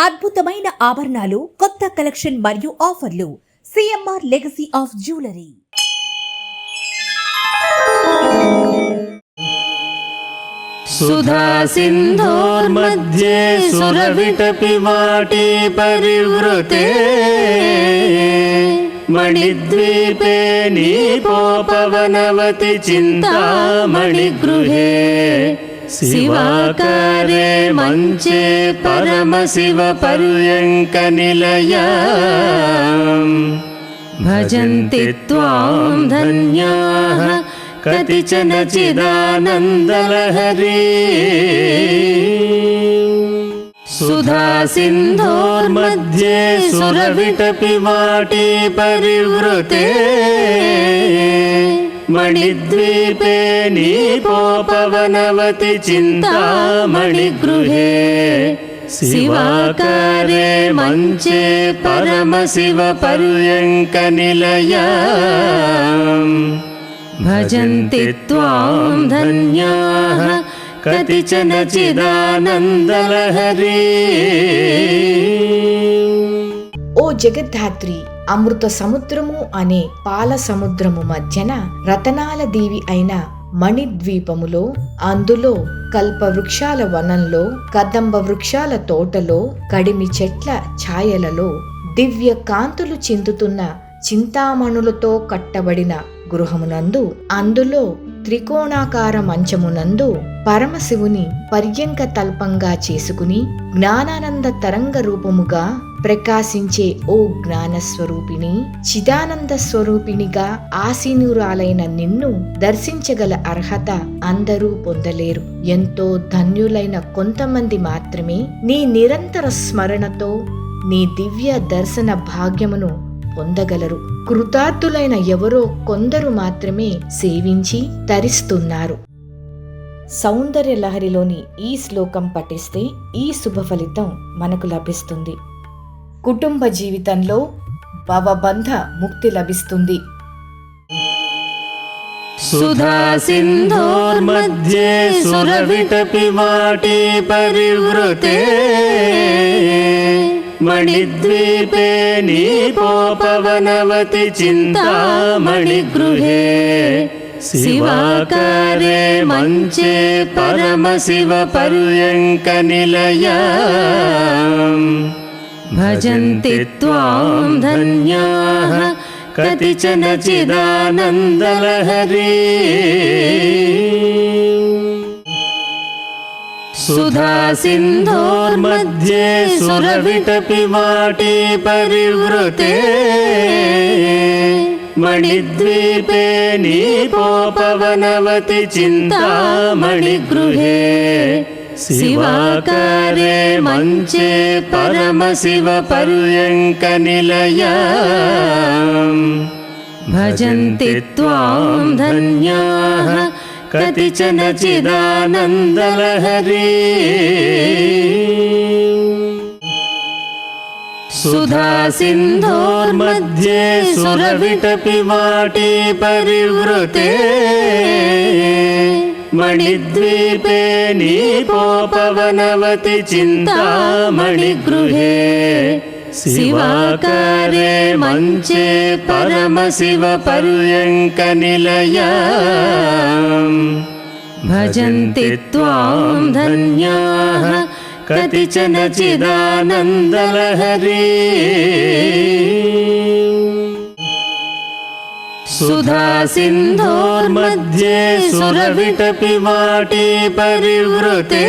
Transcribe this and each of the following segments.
అద్భుతమైన ఆభరణాలు, కొత్త కలెక్షన్ మరియు ఆఫర్లు. CMR legacy of jewellery. సుధా సింధోర్मध्ये సురవిటపి వాటి పరివృతే మణిద్వీపే నీపోపవనవతి చింతామణిగృహే శివాకారే మంచే పరమశివ పర్యంక నిలయాం భజంతి త్వాం ధన్యాః కతిచన చిదానందలహరీ. సుధా సింధోర్मध्ये సురవిటపి వాటి పరివృతే మణిద్వీపే నీపోపవనవతి చింతామణిగృహే శివాకారే మంచే పరమశివ పర్యంక నిలయాం భజంతి త్వాం ధన్యాః కతిచన చిదానందలహరీ. ఓ జగద్ధాత్రి, అమృత సముద్రము అనే పాల సముద్రము మధ్యన రతనాల దీవి అయిన మణిద్వీపములో, అందులో కల్పవృక్షాల వనంలో, కదంబ వృక్షాల తోటలో, కడిమి చెట్ల ఛాయలలో, దివ్య కాంతులు చిందుతున్న చింతామణులతో కట్టబడిన గృహమునందు, అందులో త్రికోణాకార మంచమునందు పరమశివుని పర్యంక తల్పంగా చేసుకుని జ్ఞానానంద తరంగ రూపముగా ప్రకాశించే ఓ జ్ఞానస్వరూపిణి, చిదానంద స్వరూపిణిగా ఆసీనురాలైన నిన్ను దర్శించగల అర్హత అందరూ పొందలేరు. ఎంతో ధన్యులైన కొంతమంది మాత్రమే నీ నిరంతర స్మరణతో నీ దివ్య దర్శన భాగ్యమును పొందగలరు. కృతార్థులైన ఎవరో కొందరు మాత్రమే సేవించి తరిస్తున్నారు. సౌందర్య లహరిలోని ఈ శ్లోకం పఠిస్తే ఈ శుభ ఫలితం మనకు లభిస్తుంది. కుటుంబ జీవితంలో భవబంధ ముక్తి లభిస్తుంది. సుధా సింధోర్मध्ये సురవిటపి వాటి పరివృతే మణిద్వీపే నీపోపవనవతి చింతామణిగృహే శివాకారే మంచే పరమశివ పర్యంక నిలయాం భజంతి త్వాం ధన్యాః కతిచన చిదానందలహరీ. సుధా సింధోర్मध्ये సురవిటపి వాటి పరివృతే మణిద్వీపే నీపోపవనవతి చింతామణిగృహే శివాకారే మంచే పరమశివ పర్యంక నిలయాం భజంతి త్వాం ధన్యాః కతిచన చిదానందలహరీ. సుధా సింధోర్मध्ये సురవిటపి వాటి పరివృతే మణిద్వీపే నీపోపవనవతి చింతామణిగృహే శివాకారే మంచే పరమశివ పర్యంక నిలయాం భజంతి త్వాం ధన్యాః కతిచన చిదానందలహరీ. సుధా సింధోర్मध्ये సురవిటపి వాటి పరివృతే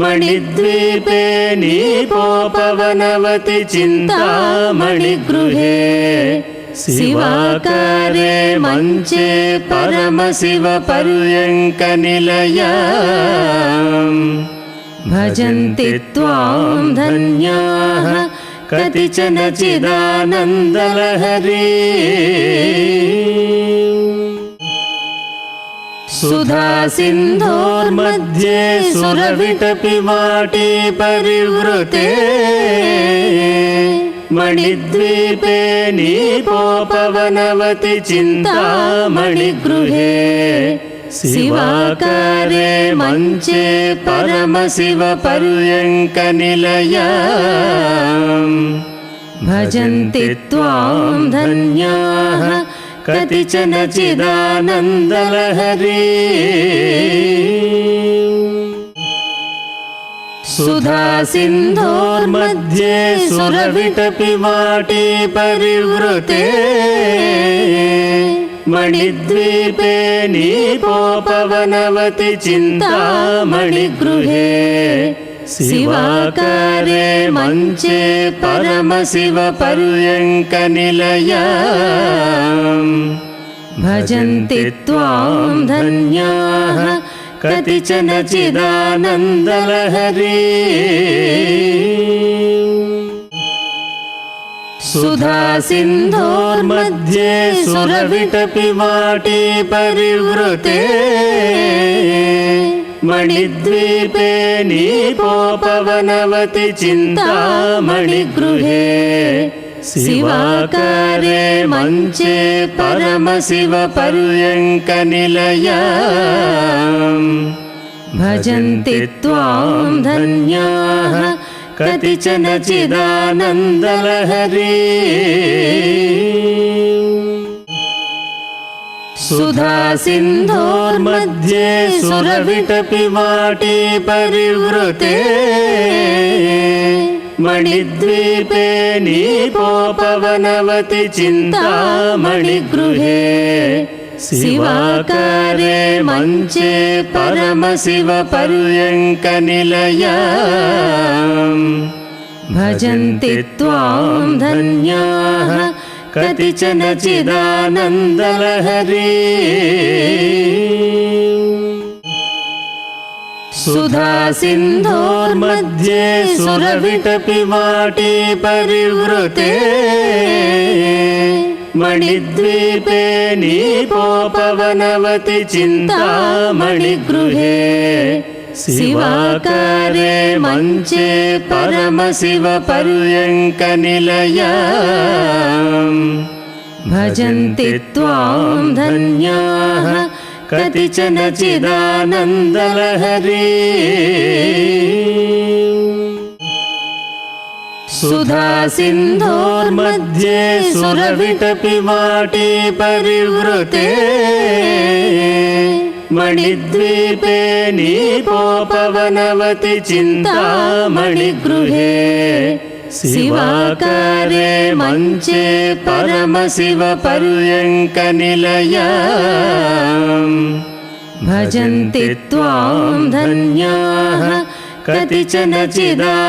మణిద్వీపే నీపోపవనవతి చింతామణిగృహే శివాకారే మంచే పరమశివ పర్యంక నిలయాం భజంతి త్వాం ధన్యాః కతిచన చిదానందలహరీ. సుధా సింధోర్मध्ये సురవిటపి వాటి పరివృతే మణిద్వీపే నీపోపవనవతి చింతామణిగృహే शिवाकारे मञ्चे परमशिवपर्यङ्कनिलयाम् भजन्ति त्वां धन्याः कतिचन चिदानन्दलहरी सुधा सिन्धोर्मध्ये सुरविटपिवाटी परिवृते मणिद्वीपे नीपोपवनवति चिन्तामणिगृहे शिवाकारे मञ्चे परमशिवपर्यङ्कनिलयाम् भजन्ति त्वां धन्याः कतिचन चिदानन्दलहरी सुधा सिन्धोर्मध्ये सुरविटपिवाटी परिवृते मणिद्वीपे नीपोपवनवति चिन्तामणिगृहे शिवाकारे मञ्चे परमशिवपर्यङ्कनिलयाम् भजन्ति त्वां धन्याः कतिचन चिदानन्दलहरी सुधा सिन्धोर्मध्ये सुरविटपिवाटी परिवृते मणिद्वीपे नीपोपवनवति चिन्तामणिगृहे शिवाकारे मञ्चे परमशिवपर्यङ्कनिलयाम् भजन्ति त्वां धन्याः कतिचन चिदानन्दलहरी सुधा सिन्धोर्मध्ये सुरविटपिवाटी परिवृते मणिद्वीपे नीपोपवनवति चिन्तामणिगृहे शिवाकारे मञ्चे परमशिवपर्यङ्कनिलयाम् भजन्ति त्वां धन्याः कतिचन चिदानन्दलहरी सुधा सिन्धोर्मध्ये सुरविटपिवाटी परिवृते मणिद्वीपे नीपोपवनवति चिन्तामणिगृहे शिवाकारे मञ्चे परमशिवपर्यङ्कनिलयाम् भजन्ति त्वां धन्याः कतिचन चिदानन्दलहरी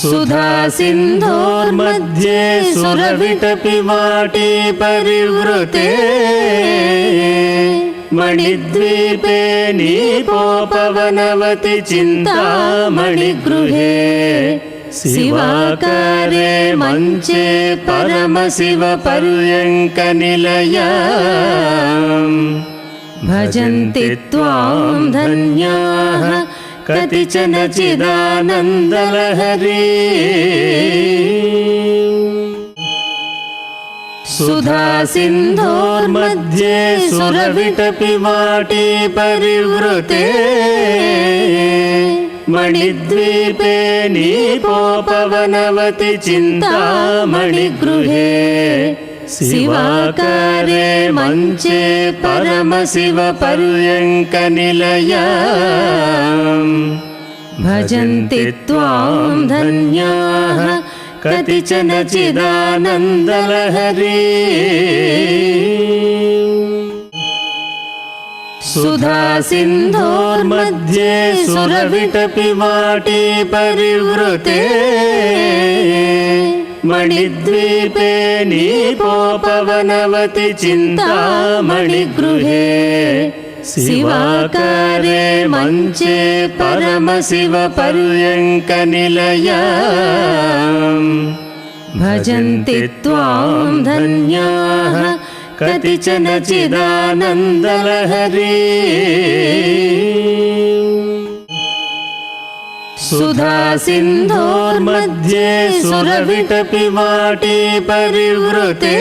सुधा सिन्धोर्मध्ये सुरविटपिवाटी परिवृते मणिद्वीपे नीपोपवनवति चिन्तामणिगृहे शिवाकारे मञ्चे परमशिवपर्यङ्कनिलयाम् भजन्ति त्वां धन्याः कतिचन चिदानन्दलहरी सुधा सिन्धोर्मध्ये सुरविटपिवाटी परिवृते मणिद्वीपे नीपोपवनवति चिन्तामणिगृहे शिवाकारे मञ्चे परमशिवपर्यङ्कनिलयाम् भजन्ति त्वां धन्याः कतिचन चिदानन्दलहरी सुधा सिन्धोर्मध्ये सुरविटपिवाटी परिवृते मणिद्वीपे नीपोपवनवति चिन्तामणिगृहे शिवाकारे मञ्चे परमशिवपर्यङ्कनिलयाम् भजन्ति त्वां धन्याः कतिचन चिदानन्दलहरी సుధా సింధోర్मध्ये సురవిటపి వాటి పరివృతే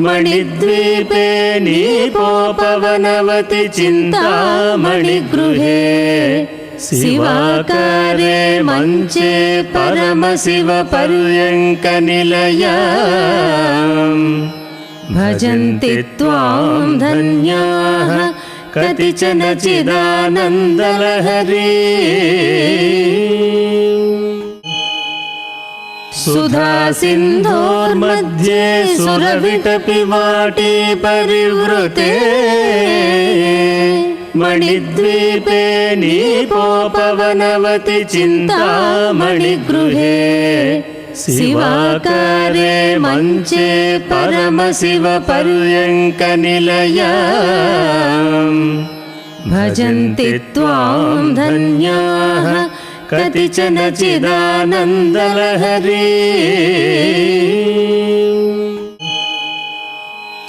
మణిద్వీపే నీపోపవనవతి చింతామణిగృహే శివాకారే మంచే పరమశివ పర్యంక నిలయాం భజంతి త్వాం ధన్యాః కతిచన చిదానందలహరీ సుధా సింధోర్मध्ये సురవిటపి వాటి పరివృతే మణిద్వీపే నీపోపవనవతి చింతామణిగృహే శివాకారే మంచే పరమశివ పర్యంక నిలయాం భజంతి త్వాం ధన్యాః కతిచన చిదానందలహరీ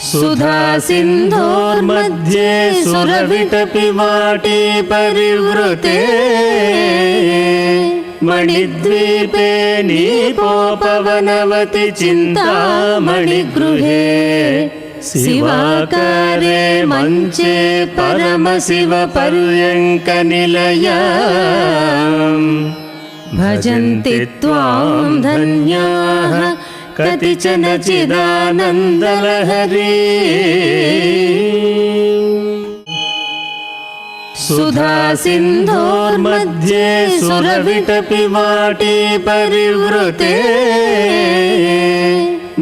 సుధా సింధోర్मध्ये సురవిటపి వాటి పరివృతే మణిద్వీపే నీపోపవనవతి చింతామణిగృహే శివాకారే మంచే పరమశివ పర్యంక నిలయాం భజంతి త్వాం ధన్యాః కతిచన చిదానందలహరీ సుధా సింధోర్मध्ये సురవిటపి వాటి పరివృతే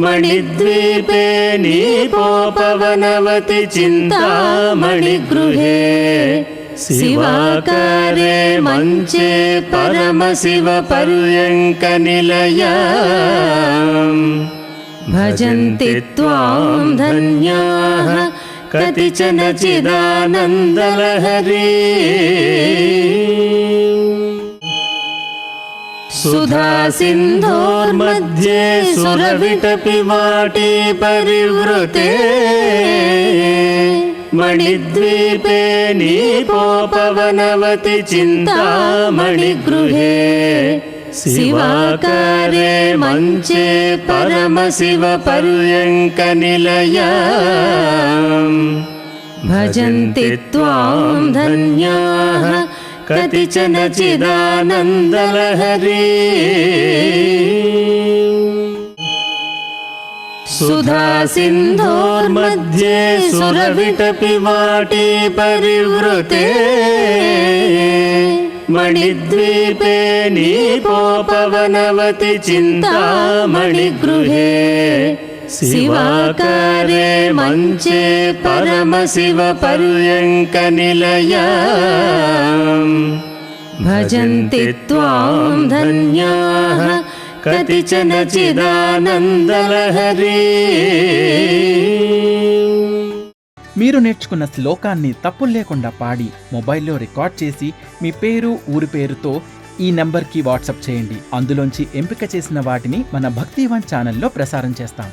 మణిద్వీపే నీపోపవనవతి చింతామణిగృహే శివాకారే మంచే పరమశివ పర్యంక నిలయాం భజంతి త్వాం ధన్యాః కతిచన చిదానందలహరీ సుధా సింధోర్मध्ये సురవిటపి వాటి పరివృతే మణిద్వీపే నీపోపవనవతి చింతామణిగృహే శివాకారే మంచే పరమశివ పర్యంక నిలయాం భజంతి త్వాం ధన్యాః కతిచన చిదానందలహరీ సుధా సింధోర్मध्ये సురవిటపి వాటి పరివృతే మణిద్వీపే నీపోపవనవతి చింతామణిగృహే శివాకారే మంచే పరమశివ పర్యంక నిలయాం భజంతి త్వాం ధన్యాః కతిచన చిదానందలహరీ మీరు నేర్చుకున్న శ్లోకాన్ని తప్పులు లేకుండా పాడి మొబైల్లో రికార్డ్ చేసి మీ పేరు ఊరి పేరుతో ఈ నంబర్కి వాట్సాప్ చేయండి. అందులోంచి ఎంపిక చేసిన వాటిని మన భక్తివన్ ఛానల్లో ప్రసారం చేస్తాం.